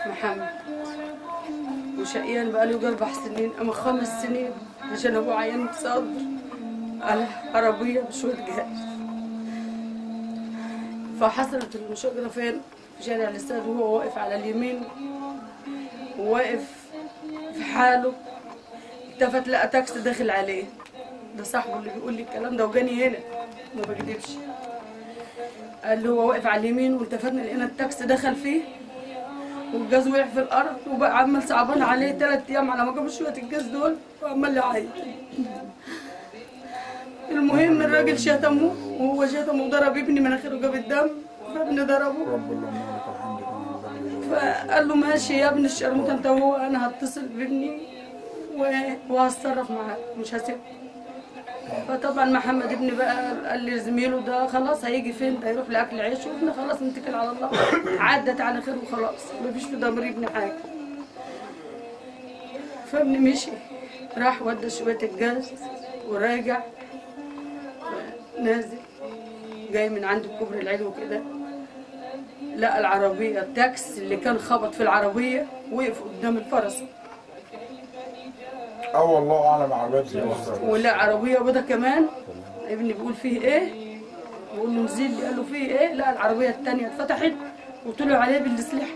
محمد، وشقيان بقاله 4 سنين أما 5 سنين عشان أبوه عيان صدر على عربية بشوية جاز. فحصلت المشاجرة فين؟ في شارع الاستاد وهو واقف على اليمين وواقف في حاله، التفت لقى تاكسي داخل عليه. ده صاحبه اللي بيقول لي الكلام ده وجاني هنا ما بكذبش. قال له هو واقف على اليمين والتفتنا لقينا التاكسي دخل فيه والجاز وقع في الارض وبقى عمال صعبان عليه 3 ايام على ما جابوا شويه الجاز دول وعمال يعيط. المهم الراجل شتمه وهو شتمه وضرب ابني مناخيره جاب الدم فابني ضربه. فقال له ماشي يا ابني الشرموطه انت وهو انا هتصل بابني وهتصرف معاه مش هسيبه. فطبعا محمد ابني بقى قال لي زميله ده خلاص هيجي فين؟ ده يروح لاكل عيش وابني خلاص نتكل على الله عدت على خير وخلاص مفيش في ضمير ابني حاجه. فابني مشي راح ودى شويه الجاز وراجع نازل جاي من عند الكوبري العلوي كده لقى العربيه التاكس اللي كان خبط في العربيه وقف قدام الفرس. والله اعلم عربيات زي ولا عربيه بيضه كمان. ابني بيقول فيه ايه؟ بيقول له نزل لي قال له فيه ايه؟ لا العربيه الثانيه اتفتحت وطلعوا عليه بالسلاح.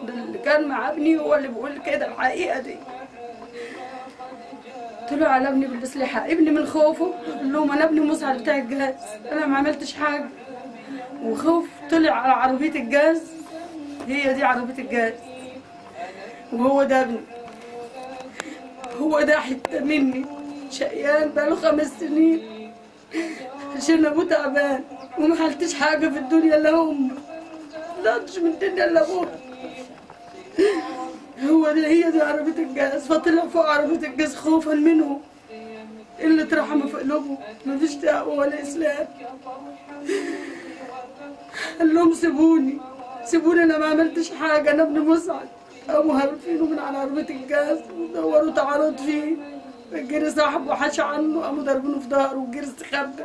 ده اللي كان مع ابني هو اللي بيقول كده الحقيقه دي. طلعوا على ابني بالسلاح. ابني من خوفه قال لهم انا ابني مسعد بتاع الجاز انا ما عملتش حاجه. وخوف طلع على عربيه الجاز هي دي عربيه الجاز وهو ده ابني. هو ده حته مني شقيان بقاله 5 سنين عشان ابوه تعبان وما حلتش حاجه في الدنيا الا هم. لا مش من الدنيا الا ابوه. هو ده هي دي عربيه الجاز. فطلع فوق عربيه الجاز خوفا منه قله رحمه في قلوبه مفيش تقوى ولا اسلام. قال لهم سيبوني سيبوني انا ما عملتش حاجه انا ابن مسعد. قاموا هارفينه من على عربية الجاز ودوروا تعرض فيه. الجري صاحبه حاشى عنه قاموا ضاربينه في ظهره والجري استخبى.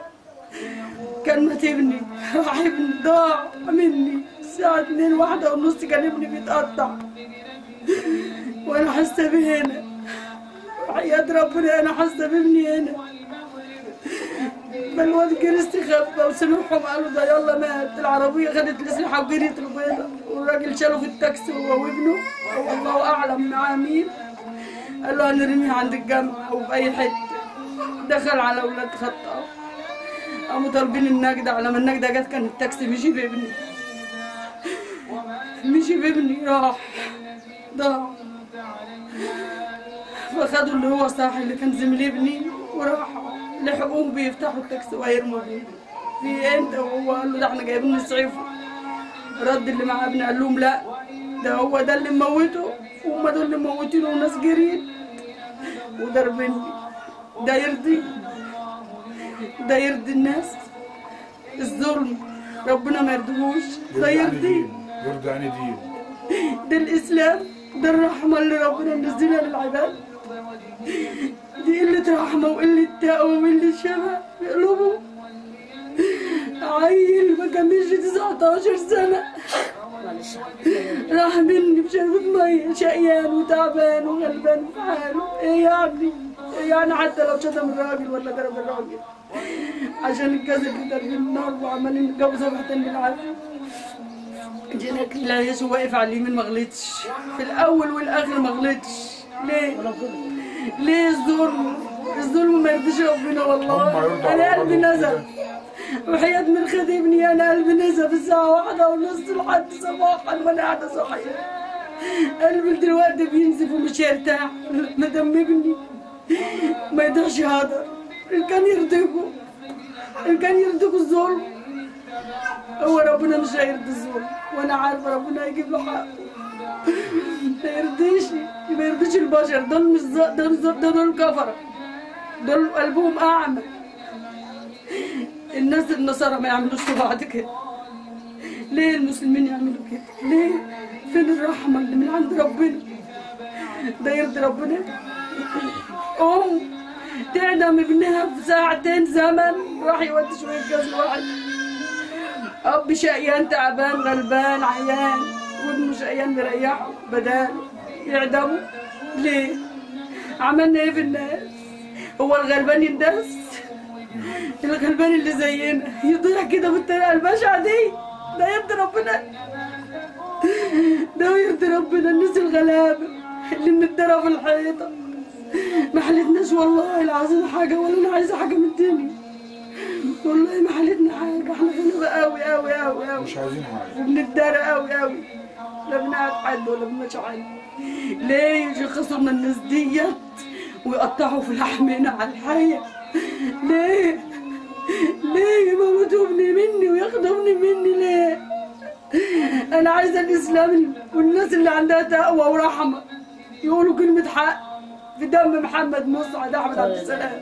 كان مات ابني راح ابني ضاع مني الساعة 2 1 ونص كان ابني بيتقطع وانا حاسة بيه هنا وحياة ربنا انا حاسة بابني هنا. فالواد جري استخبى وسمعهم قالوا ده يلا مات. العربية خدت الأسلحة وجريت البيضة والراجل شاله في التاكسي هو وابنه والله أعلم معاه مين. قال له هنرميه عند الجامعة أو في أي حتة. دخل على أولاد خطأ قاموا طالبين النجدة. على ما النجدة جت كان التاكسي مشي بابني راح ضاع. فخدوا اللي هو صاحي اللي كان زميل ابني وراحوا لحقوه بيفتحوا التاكسي ويرموا بيه. في انت وهو قال له ده احنا جايبين نسعفه. رد اللي معاه ابني قال لهم لا ده هو ده اللي مموته وهم دول اللي مموتينه وناس جريت وضربني. ده يرضي الناس؟ الظلم ربنا ما يرضيهوش. ده يرضي يعني دين ده الاسلام ده الرحمه اللي ربنا منزلها للعباد. دي قلة رحمة وقلة تقوى وقلة شبع في قلوبهم. عيل ما كملش 19 سنة راح مني بشربة مية شقيان وتعبان وغلبان في حاله. ايه يعني حتى لو شتم الراجل ولا ضرب الراجل عشان الكذب اللي ضاربين النار وعمالين يتجوزوا واحدين بالعافية. جينا اكل العيش وواقف على اليمين ما غلطش في الاول والاخر ما غلطش. ليه الظلم ما يرضيش ربنا. والله انا قلبي نزف وحياة من خد ابني انا قلبي نزف الساعة 1 ونص لحد صباحا وانا قاعدة صاحية. قلبي دلوقتي بينزف ومش هيرتاح ما دام ابني ما يضيعش هدر. ان كان يرضيكوا الظلم هو ربنا مش هيرضي الظلم وانا عارفة ربنا هيجيب له حقه. ما يرضيش البشر. دول مش دول كفرة دول قلبهم أعمى. الناس النصارى ما يعملوش في بعض كده. ليه المسلمين يعملوا كده؟ ليه؟ فين الرحمة اللي من عند ربنا؟ ده يرضي ربنا؟ تعدم ابنها في 2 ساعة زمن راح يودي شوية جاز لواحد. أب شقيان تعبان غلبان عيان وابنه شقيان مريحه بداله يعدموا. ليه؟ عملنا ايه في الناس؟ هو الغلبان يندس؟ الغلبان اللي زينا يضيع كده بالطريقه البشعه دي؟ ده يرضي ربنا؟ ده يرضي ربنا؟ الناس الغلابه اللي متدرى في الحيطه ما حلتناش والله العظيم حاجه، ولا انا عايزه حاجه من الدنيا والله، ما حلتنا حاجه. احنا غلابه قوي قوي قوي قوي، مش عايزين حاجه وبنتدرى قوي قوي، لا بنقعد حد ولا بنمشي حد. ليه يشخصوا لنا الناس ديت ويقطعوا في لحمنا على الحية؟ ليه؟ ليه يموتوا ابني مني وياخدوا ابني مني ليه؟ أنا عايزة الإسلام والناس اللي عندها تقوى ورحمة يقولوا كلمة حق في دم محمد مسعد أحمد عبد السلام.